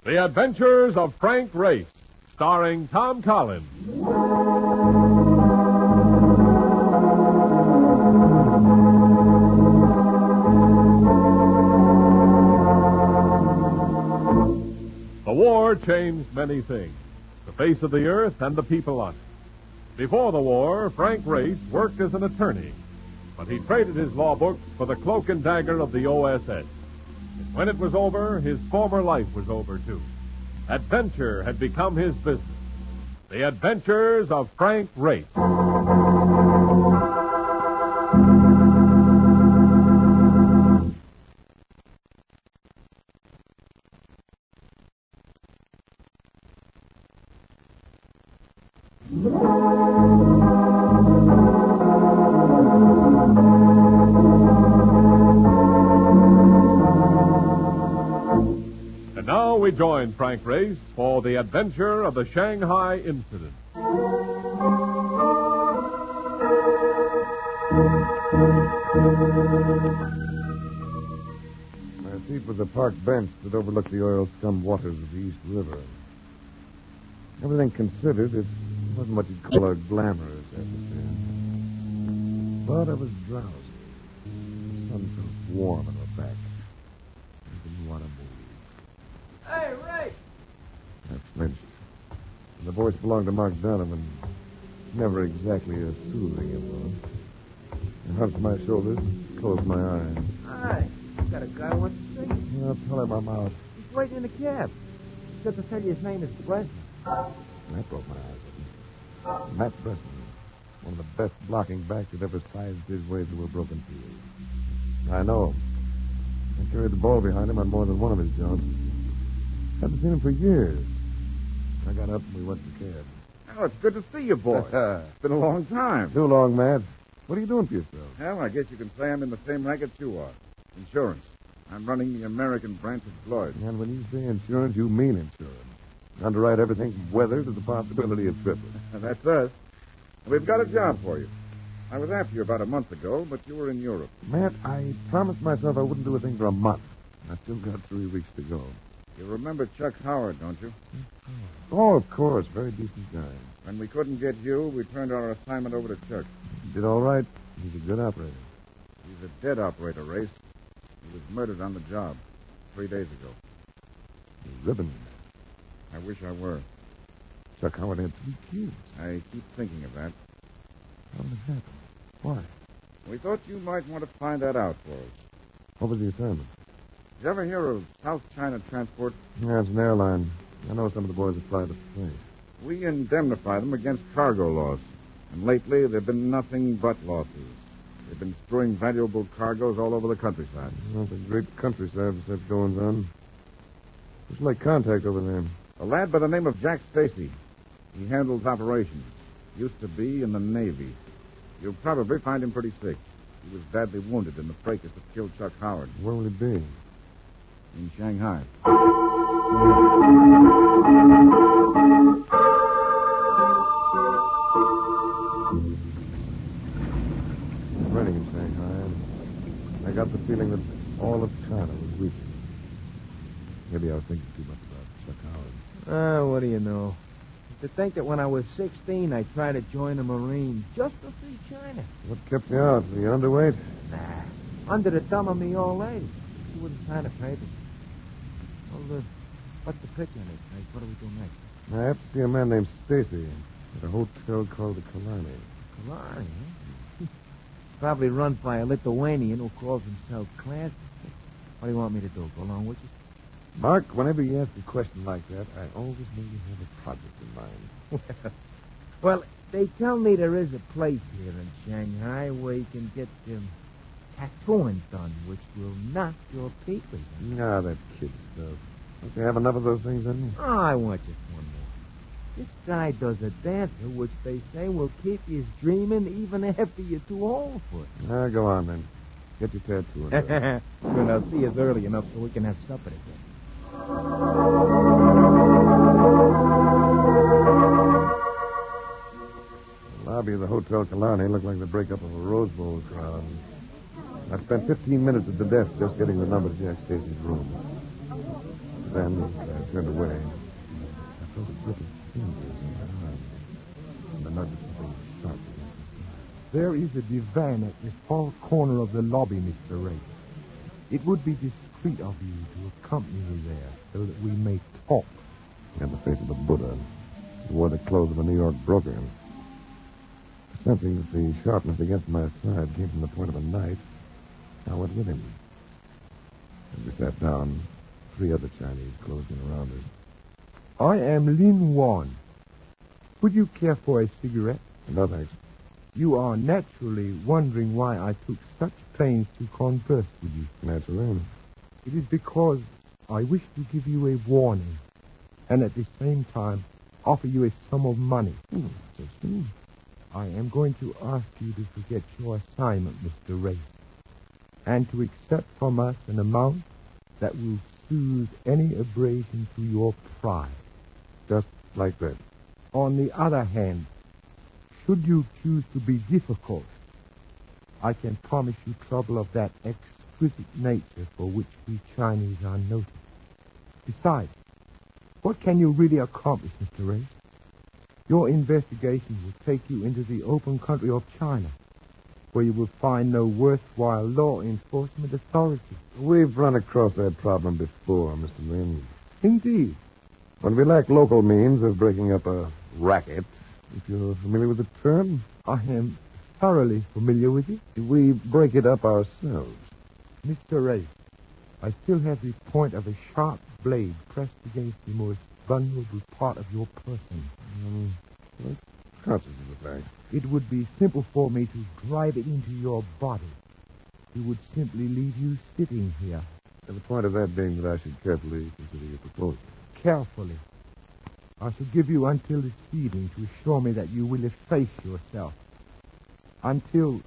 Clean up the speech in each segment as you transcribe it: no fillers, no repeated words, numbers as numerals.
The Adventures of Frank Race, starring Tom Collins. The war changed many things, the face of the earth and the people on it. Before the war, Frank Race worked as an attorney, but he traded his law books for the cloak and dagger of the OSS. When it was over, his former life was over, too. Adventure had become his business. The Adventures of Frank Race. And now we join Frank Race for the adventure of the Shanghai incident. My seat was a park bench that overlooked the oil-scum waters of the East River. Everything considered, it wasn't what you'd call a glamorous atmosphere. But I was drowsy. The sun felt warm on my back. I didn't want to move. Hey, Ray! I flinched. And the voice belonged to Mark Donovan. Never exactly a soothing influence. I hunched my shoulders and closed my eyes. Hi. Got a guy who wants to see you. I'll tell him I'm out. He's waiting in the cab. He said to tell you his name is Bresnan. That broke my eyes. Matt Bresnan, one of the best blocking backs that ever sized his way through a broken field. I know him. I carried the ball behind him on more than one of his jobs. Haven't seen him for years. I got up and we went to the cab. Oh, it's good to see you, boy. It's been a long time. Too long, Matt. What are you doing for yourself? Well, I guess you can say I'm in the same rank as you are. Insurance. I'm running the American branch of Floyd. And when you say insurance, you mean insurance. Underwrite everything from weather to the possibility of tripling. That's us. We've got a job for you. I was after you about a month ago, but you were in Europe. Matt, I promised myself I wouldn't do a thing for a month. I still got 3 weeks to go. You remember Chuck Howard, don't you? Oh, of course. Very decent guy. When we couldn't get you, we turned our assignment over to Chuck. He did all right. He's a good operator. He's a dead operator, Race. He was murdered on the job 3 days ago. He's ribbon. I wish I were. Chuck Howard had 3 kids. I keep thinking of that. How did it happen? Why? We thought you might want to find that out for us. What was the assignment? Did you ever hear of South China Transport? Yeah, it's an airline. I know some of the boys that fly the place. We indemnify them against cargo loss. And lately, there have been nothing but losses. They've been screwing valuable cargoes all over the countryside. Well, it's a great countryside for such goings on. Just like contact over there. A lad by the name of Jack Stacy. He handles operations. Used to be in the Navy. You'll probably find him pretty sick. He was badly wounded in the fracas that killed Chuck Howard. Where will he be? In Shanghai. Running in Shanghai. I got the feeling that all of China was weak. Maybe I was thinking too much about Chuck Howard. What do you know? To think that when I was 16, I tried to join the Marines just to see China. What kept you out? Were you underweight? Nah. Under the thumb of me old age. She wouldn't sign a paper. Well, what's the picture on it, Frank? What do we do next? I have to see a man named Stacy at a hotel called the Kalani. Kalani, huh? Probably run by a Lithuanian who calls himself Clancy. What do you want me to do? Go along with you? Mark, whenever you ask a question like that, I always know you have a project in mind. Well, they tell me there is a place here in Shanghai where you can get tattooing done, which will knock your peepers out. Ah, that kid stuff. Don't you have enough of those things, haven't you? Oh, I want just one more. This guy does a dancer which they say will keep you dreaming even after you're too old for it. Ah, go on, then. Get your tattoo. Good, I'll see us early enough so we can have supper together. The lobby of the Hotel Kalani looked like the breakup of a Rose Bowl crowd. I spent 15 minutes at the desk just getting the number to Jack Stacy's room. Then, as I turned away, I felt a grip of fingers in my arm. And the nudge of something sharp against my side. There is a divan at the far corner of the lobby, Mr. Ray. It would be discreet of you to accompany me there so that we may talk. He had the face of a Buddha. He wore the clothes of a New York broker. Sensing that the sharpness against my side came from the point of a knife, I went with him. As we sat down, 3 other Chinese closed in around us. I am Lin Wan. Would you care for a cigarette? No, thanks. You are naturally wondering why I took such pains to converse with you. Naturally. It is because I wish to give you a warning, and at the same time offer you a sum of money. I am going to ask you to forget your assignment, Mr. Race, and to accept from us an amount that will soothe any abrasion to your pride. Just like that. On the other hand, should you choose to be difficult, I can promise you trouble of that exquisite nature for which we Chinese are noted. Besides, what can you really accomplish, Mr. Race? Your investigation will take you into the open country of China, where you will find no worthwhile law enforcement authority. We've run across that problem before, Mr. Lin. Indeed. When we lack local means of breaking up a racket, if you're familiar with the term, I am thoroughly familiar with it. we break it up ourselves. Mr. Race, I still have the point of a sharp blade pressed against the most vulnerable part of your person. Conscious of the fact. It would be simple for me to drive it into your body. It would simply leave you sitting here. And the point of that being that I should carefully consider your proposal. Carefully. I shall give you until this evening to assure me that you will efface yourself. Until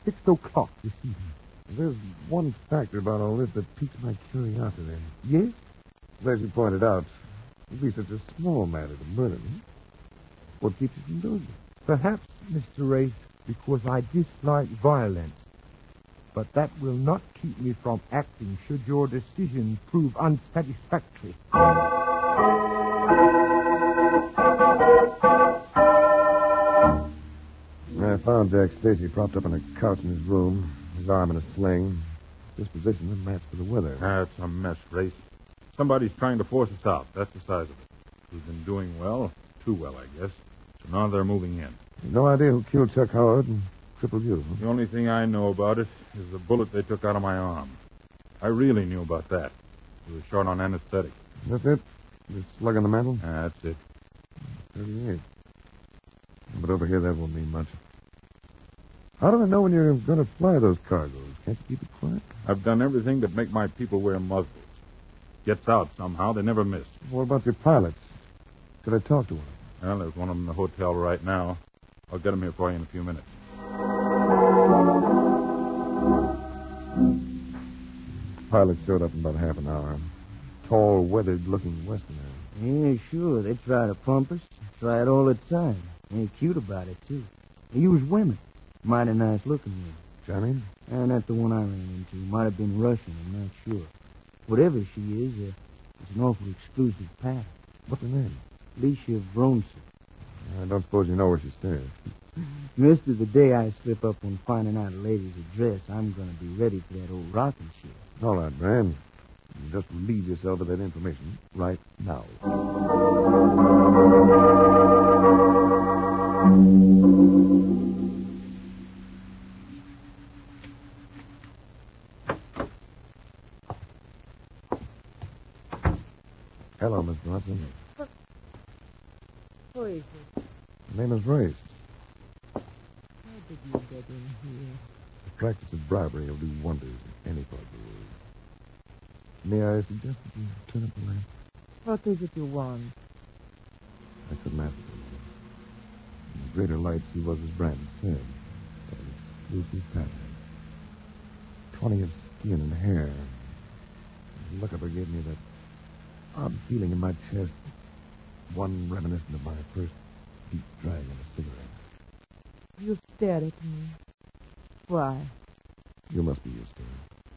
6 o'clock this evening. There's one factor about all this that piques my curiosity. Yes? As you pointed out, it'd be such a small matter to murder me. What keeps you from doing it? Perhaps, Mr. Race, because I dislike violence. But that will not keep me from acting should your decision prove unsatisfactory. I found Jack Stacy propped up on a couch in his room, his arm in a sling, disposition that matched for the weather. That's a mess, Race. Somebody's trying to force us out. That's the size of it. We've been doing well. Too well, I guess. So now they're moving in. No idea who killed Chuck Howard and crippled you. The only thing I know about it is the bullet they took out of my arm. I really knew about that. We were short on anesthetic. That's it? The slug on the mantle? That's it. 38. But over here, that won't mean much. How do I know when you're going to fly those cargoes? Can't you keep it quiet? I've done everything but make my people wear muzzles. Gets out somehow. They never miss. What about your pilots? Could I talk to one? Well, there's one of them in the hotel right now. I'll get him here for you in a few minutes. Pilot showed up in about half an hour. Tall, weathered-looking Westerner. Yeah, sure. They try to pump us. Try it all the time. They're cute about it, too. They use women. Mighty nice-looking women. Johnny? And that's the one I ran into. Might have been Russian, I'm not sure. Whatever she is, it's an awful exclusive pattern. What's her name? Alicia Vronsa. I don't suppose you know where she stays. Most of the day I slip up on finding out a lady's address, I'm going to be ready for that old rocking ship. All right, man. You just relieve yourself of that information right now. Hello, Miss Bronson. Who is it? My name is Race. How did you get in here? The practice of bribery will do wonders in any part of the world. May I suggest that you turn up the lamp? What is it you want? I couldn't ask for more. In the greater lights, he was, as Brandon said, an exclusive pattern. 20 of skin and hair. The look of her gave me that odd feeling in my chest, one reminiscent of my first deep drag of a cigarette. You stared at me. Why? You must be used to it.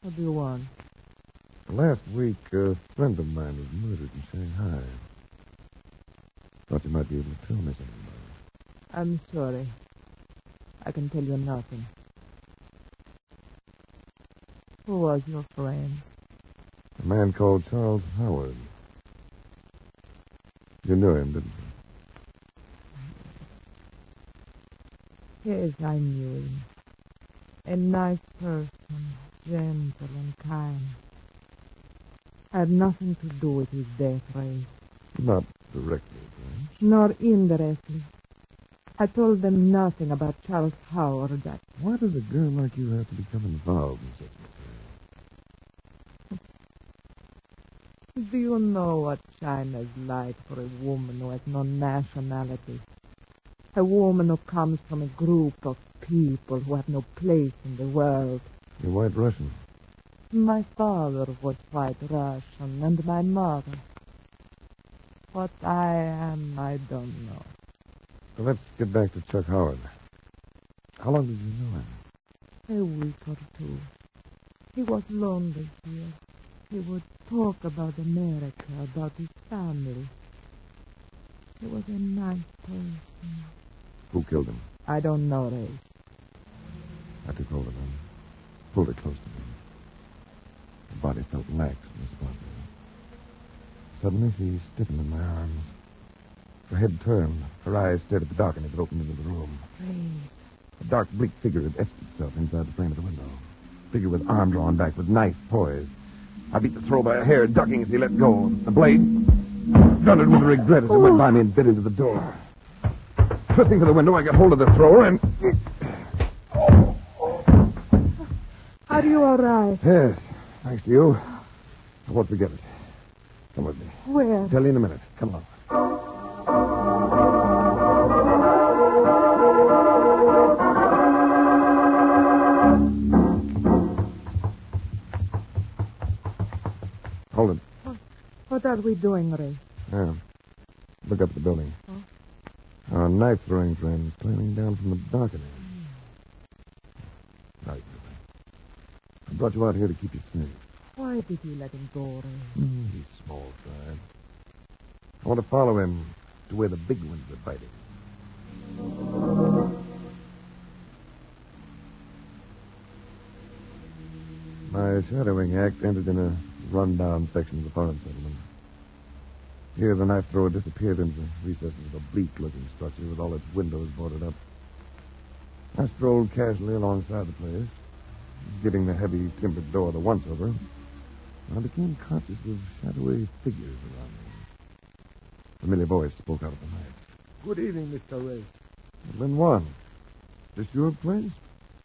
What do you want? Last week, a friend of mine was murdered in Shanghai. Thought you might be able to tell me something about it. I'm sorry. I can tell you nothing. Who was your friend? A man called Charles Howard. You knew him, didn't you? Yes, I knew him. A nice person, gentle and kind. I had nothing to do with his death, Ray. Not directly, perhaps. Nor indirectly. I told them nothing about Charles Howard. Why does a girl like you have to become involved in such matters? Do you know what China's like for a woman who has no nationality? A woman who comes from a group of people who have no place in the world. You're white Russian. My father was white Russian, and my mother. What I am, I don't know. Well, let's get back to Chuck Howard. How long did you know him? A week or two. He was lonely here. He would talk about America, about his family. He was a nice person. Who killed him? I don't know, Ray. I took hold of him, pulled it close to me. The body felt lax in the spot there. Suddenly, she stiffened in my arms. Her head turned. Her eyes stared at the darkening that opened into the room. Ray. A dark, bleak figure had etched itself inside the frame of the window. A figure with arm drawn back, with knife poised. I beat the throw by a hair, ducking as he let go. The blade thundered with regret as it went by me and bit into the door. Twisting to the window, I got hold of the thrower and... Are you all right? Yes, thanks to you. I won't forget it. Come with me. Where? I'll tell you in a minute. Come along. Hold it. What are we doing, Ray? Yeah. Look up at the building. Oh. Our knife-throwing friend is climbing down from the balcony. Right. I brought you out here to keep you safe. Why did you let him go, Ray? He's small fry. I want to follow him to where the big ones are biting. My shadowing act ended in a run-down section of the foreign settlement. Here, the knife thrower disappeared into the recesses of a bleak-looking structure with all its windows boarded up. I strolled casually alongside the place, giving the heavy timbered door the once-over. I became conscious of shadowy figures around me. A familiar voice spoke out of the night. Good evening, Mr. Ray. Lin Wan, is this your place?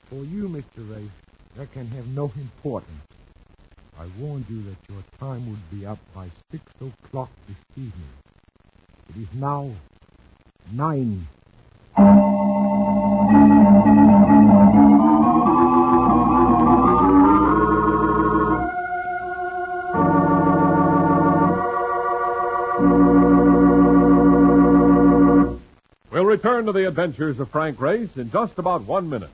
For you, Mr. Ray, that can have no importance. I warned you that your time would be up by 6 o'clock this evening. It is now 9. We'll return to the adventures of Frank Race in just about 1 minute.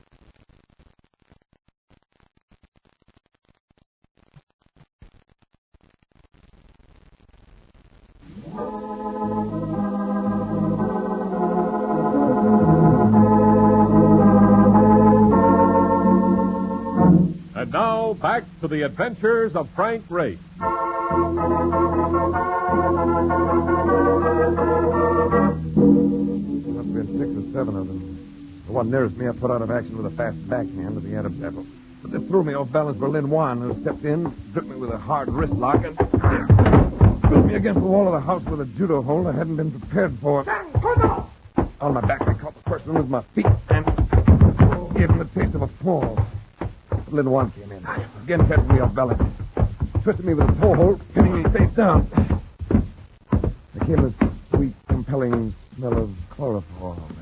And now, back to the adventures of Frank Race. There must have been 6 or 7 of them. The one nearest me I put out of action with a fast backhand of the Adam's apple. But this threw me off balance for Lin Wan, who stepped in, gripped me with a hard wrist lock, and threw me against the wall of the house with a judo hold I hadn't been prepared for. On my back, I caught the person with my feet and gave him the taste of a fall. But Lin Wan came in, again catching me off balance. Twisted me with a toe hold, pinning me face down. There came a sweet, compelling smell of chloroform and...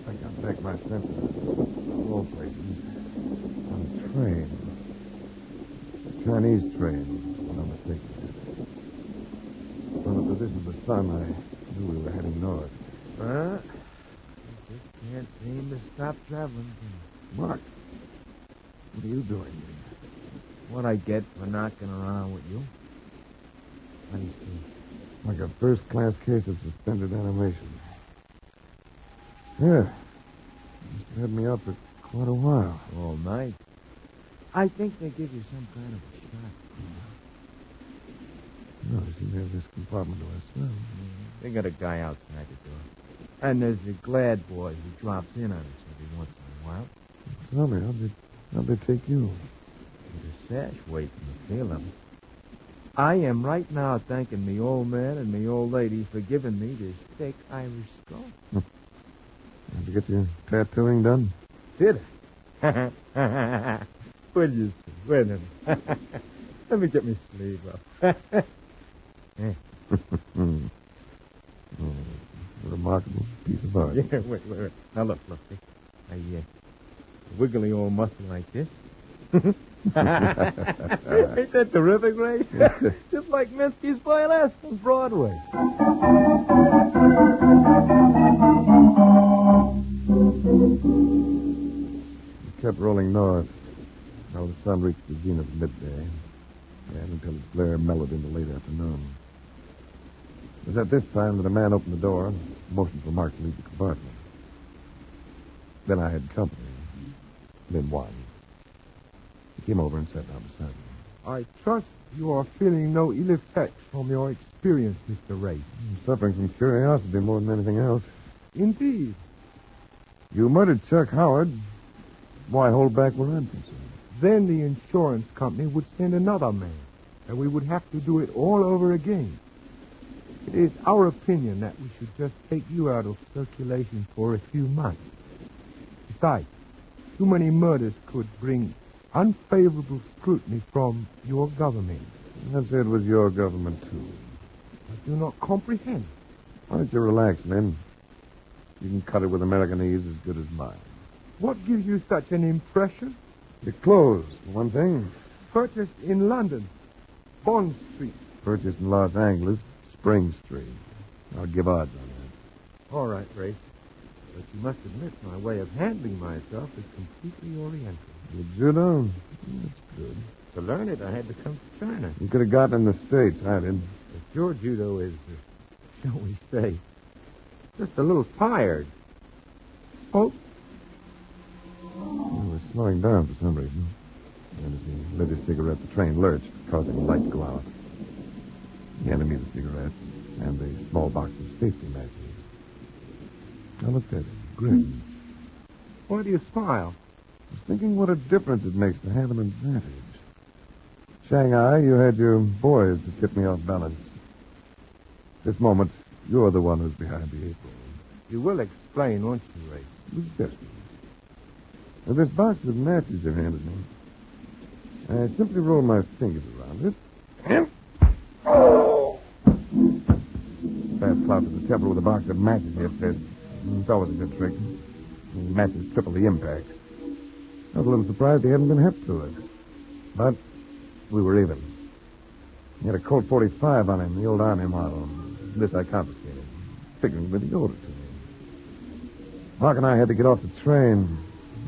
I got back my senses. Of all places. On a train. A Chinese train, if I'm not mistaken. From the position of the sun, I knew we were heading north. I just can't seem to stop traveling. Mark, what are you doing? What I get for knocking around with you? How do you see? Like a first-class case of suspended animation. Yeah. Must have had me out for quite a while. All night. I think they give you some kind of a shot. No, I seem to have this compartment to ourselves. They got a guy outside the door. And there's a glad boy who drops in on us every once in a while. Tell me, how'd they take you? With a sash waiting to feel of it. I am right now thanking me old man and me old lady for giving me this thick Irish skull. Did you get your tattooing done? Did I? What'd you say? Wait a minute. Let me get my sleeve up. Oh, a remarkable piece of art. Yeah, wait. Now look. See? I wiggly old muscle like this. Ain't that terrific, Ray? Just like Minsky's Violet from Broadway. We kept rolling north. Now the sun reached the zenith midday, and until its glare mellowed into late afternoon. It was at this time that a man opened the door and motioned for Mark to leave the compartment. Then I had company. Then one. He came over and sat down beside me. I trust you are feeling no ill effects from your experience, Mr. Race. I'm suffering from curiosity more than anything else. Indeed. You murdered Chuck Howard. Why hold back where I'm concerned? Then the insurance company would send another man, and we would have to do it all over again. It is our opinion that we should just take you out of circulation for a few months. Besides, too many murders could bring unfavorable scrutiny from your government. I'd say it was your government, too. I do not comprehend. Why don't you relax, men? You can cut it with Americanese as good as mine. What gives you such an impression? Your clothes, for one thing. Purchased in London, Bond Street. Purchased in Los Angeles, Spring Street. I'll give odds on that. All right, Ray. But you must admit my way of handling myself is completely oriental. Your judo? That's good. To learn it, I had to come to China. You could have gotten in the States, I did. But your judo is, shall we say, just a little tired. Oh. He was slowing down for some reason. And as he lit his cigarette, the train lurched, causing the light to go out. He handed me the cigarettes and the small box of safety matches. I looked at him, grinned. Why do you smile? I was thinking what a difference it makes to have an advantage. Shanghai, you had your boys to tip me off balance. This moment, you're the one who's behind the eight ball. You will explain, won't you, Ray? It was desperate. Now, this box of matches you handed me, I simply rolled my fingers around it. And... Oh! Fast clout to the temple with a box of matches in your fist. It's always a good trick. The matches triple the impact. I was a little surprised he hadn't been hit to it. But we were even. He had a Colt 45 on him, the old Army model. This I confiscated, figuring that he owed it to me. Mark and I had to get off the train.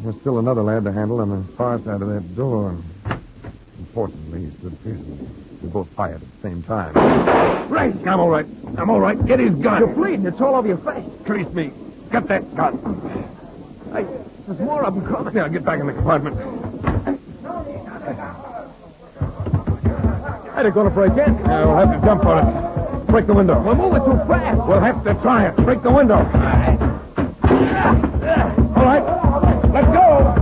There was still another lad to handle on the far side of that door. Unfortunately, he stood facing me. We both fired at the same time. Ray, I'm all right. Get his gun. You're bleeding. It's all over your face. Crease me. Get that gun. Hey, there's more of them coming. Now, get back in the compartment. Hey, they're going to break in. Yeah, we'll have to jump for it. Break the window. We're moving too fast. We'll have to try it. Break the window. All right. Let's go.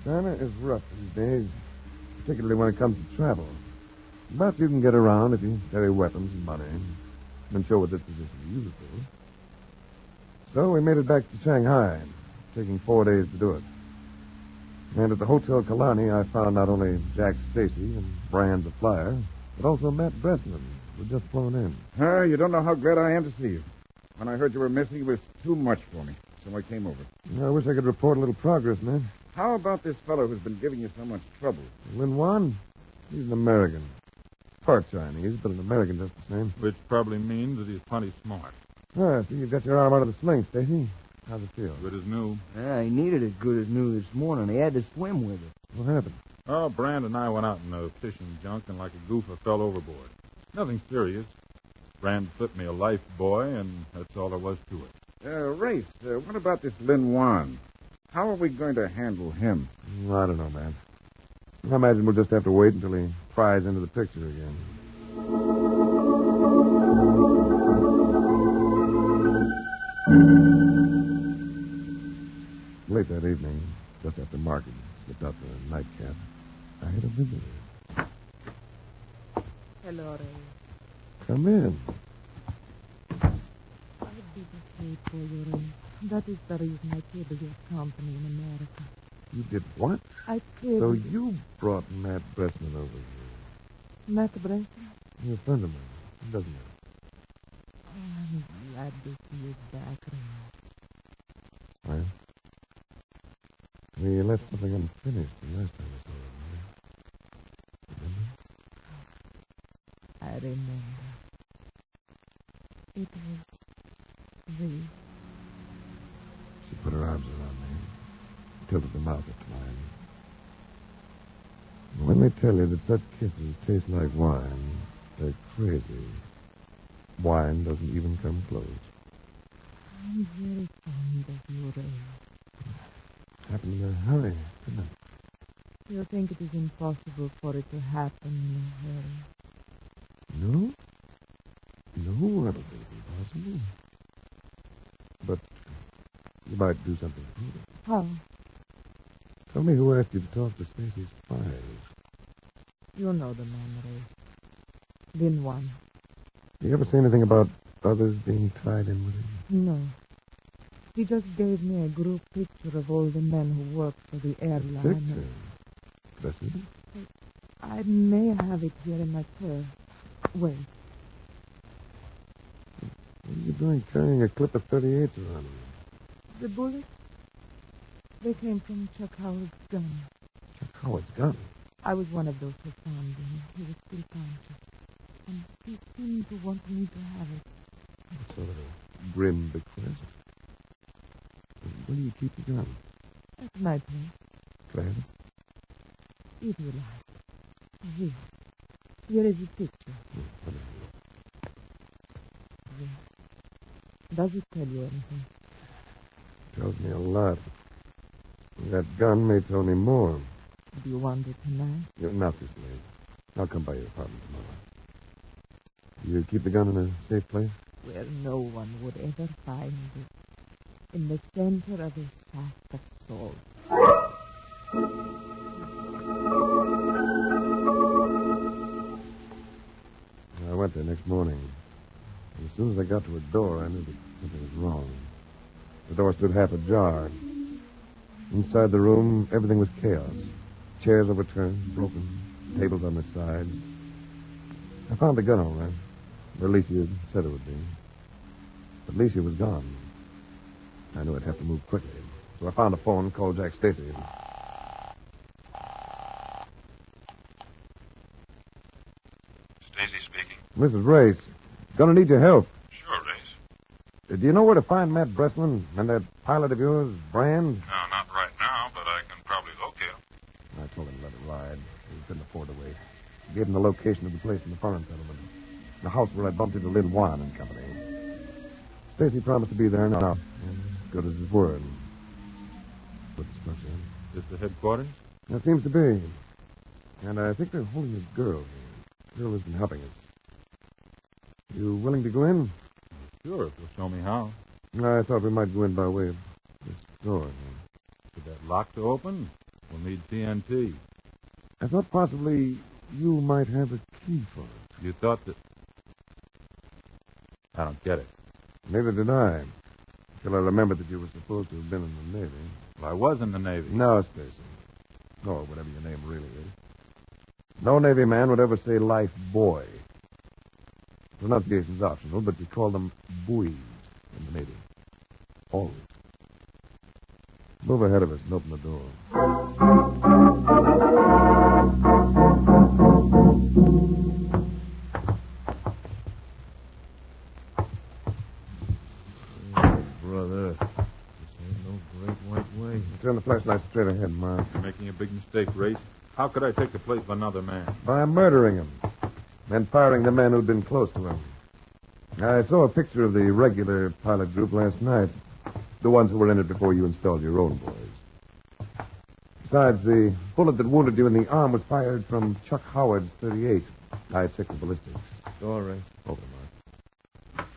China is rough these days, particularly when it comes to travel. But you can get around if you carry weapons and money and show a disposition to use it. So we made it back to Shanghai, taking 4 days to do it. And at the Hotel Kalani, I found not only Jack Stacy and Brian the Flyer, but also Matt Bressman, who had just flown in. You don't know how glad I am to see you. When I heard you were missing, it was too much for me. So I came over. I wish I could report a little progress, man. How about this fellow who's been giving you so much trouble? Lin Wan? He's an American. Part Chinese, but an American just the same. Which probably means that he's plenty smart. Ah, so you've got your arm out of the sling, Stacy. How's it feel? Good as new. Yeah, he needed as good as new this morning. He had to swim with it. What happened? Oh, Brand and I went out in the fishing junk and like a goofer fell overboard. Nothing serious. Brand slipped me a life buoy, and that's all there was to it. Race, what about this Lin Wan? How are we going to handle him? I don't know, man. I imagine we'll just have to wait until he pries into the picture again. Late that evening, just after market slipped out the nightcap, I had a visitor. Hello, Ray. Come in. I did paid for you, Ray. That is the reason I cabled your company in America. You did what? I paid So you brought Matt Bressman over here. Matt Bresson? He's a friend of mine. He doesn't know. I'm glad to see you back, Ray. Well, we left something unfinished the last time I saw him. Remember? I remember. It was Ray. She put her arms around me, tilted them out at mine. When they tell you that such kisses taste like wine, they're crazy. Wine doesn't even come close. I'm very fond of you, Ray. Happened in a hurry, didn't it? You think it is impossible for it to happen in a hurry? No? No, I don't think it's impossible. But you might do something to prove it. How? Tell me who asked you to talk to Stacy's spies. You know the man, Ray. Lin Wan. You ever say anything about others being tied in with him? No. He just gave me a group picture of all the men who work for the airline. Picture? Could I see it? I may have it here in my purse. Wait. What are you doing carrying a clip of 38s around you? The bullets? They came from Chuck Howard's gun. Chuck Howard's gun. I was one of those who found him. He was still conscious. And he seemed to want me to have it. What sort of a grim bequest? Where do you keep the gun? At my place, Could I have it? if you like. Here. Here is the picture. Let me have a look. Here. Does it tell you anything? Tells me a lot. That gun may tell me more. Do you want it tonight? Not this late. I'll come by your apartment tomorrow. You keep the gun in a safe place? Where no one would ever find it. In the center of a sack of salt. I went there next morning. And as soon as I got to her door, I knew that something was wrong. The door stood half ajar. Inside the room, everything was chaos. Chairs overturned, broken, tables on their sides. I found the gun all right. Or Alicia had said it would be. But Alicia was gone. I knew I'd have to move quickly. So I found a phone and called Jack Stacy. Stacy speaking. Mrs. Race, gonna need your help. Sure, Race. Do you know where to find Matt Bressman and that pilot of yours, Brand? No, not right now, but I can probably locate him. I told him to let it ride. He couldn't afford to wait. I gave him the location of the place in the farm settlement. The house where I bumped into Lin Wan and company. Stacy promised to be there now. And as good as his word. Put the structure in. This the headquarters? That seems to be. And I think they're holding a girl here. The girl has been helping us. You willing to go in? Sure, if you'll show me how. I thought we might go in by way of this door here. With that lock to open, we'll need TNT. I thought possibly you might have a key for it. You thought that... I don't get it. Neither did I. Until I remembered that you were supposed to have been in the Navy. Well, I was in the Navy. No, Stacy. Or whatever your name really is. No Navy man would ever say life boy. Pronunciation's optional, but you call them buoys in the Navy. Always. Move ahead of us and open the door. Brother, this ain't no great white way. Turn the flashlight straight ahead, Mark. You're making a big mistake, Race. How could I take the place of another man? By murdering him and firing the men who'd been close to him. I saw a picture of the regular pilot group last night. The ones who were in it before you installed your own boys. Besides, the bullet that wounded you in the arm was fired from Chuck Howard's .38. I checked the ballistics. All right. Over, Mark.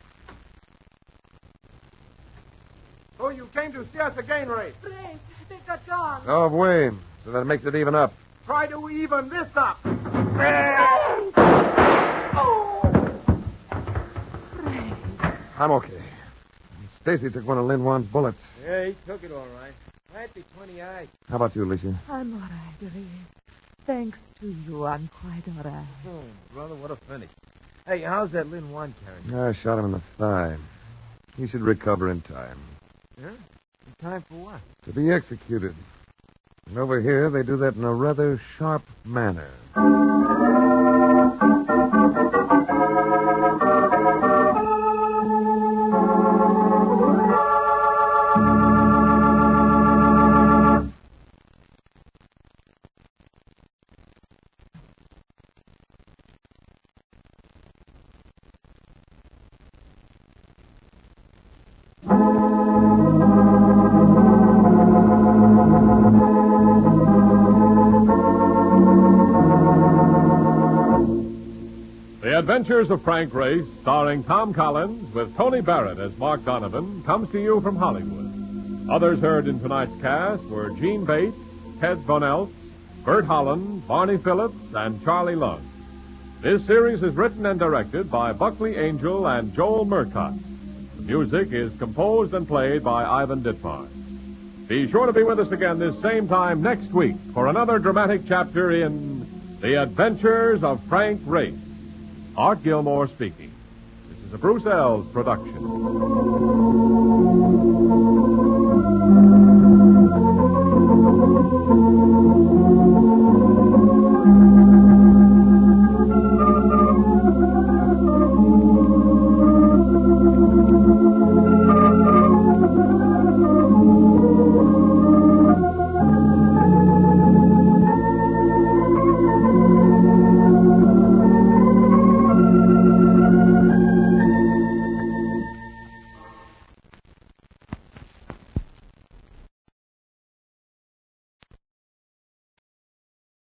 Oh, you came to see us again, Ray. Ray, they got gone. So have we. So that makes it even up. Try to even this up. I'm okay. Stacy took one of Lin Wan's bullets. Yeah, he took it all right. Might be 20 eyes. How about you, Alicia? I'm all right, Ray. Thanks to you, I'm quite all right. Oh, brother, what a finish. Hey, how's that Lin Wan carrying? I shot him in the thigh. He should recover in time. Yeah? In time for what? To be executed. And over here, they do that in a rather sharp manner. The Adventures of Frank Race, starring Tom Collins with Tony Barrett as Mark Donovan, comes to you from Hollywood. Others heard in tonight's cast were Gene Bates, Ted Von Eltz, Bert Holland, Barney Phillips, and Charlie Lund. This series is written and directed by Buckley Angel and Joel Murcott. The music is composed and played by Ivan Ditmar. Be sure to be with us again this same time next week for another dramatic chapter in The Adventures of Frank Race. Art Gilmore speaking. This is a Bruce Ells production.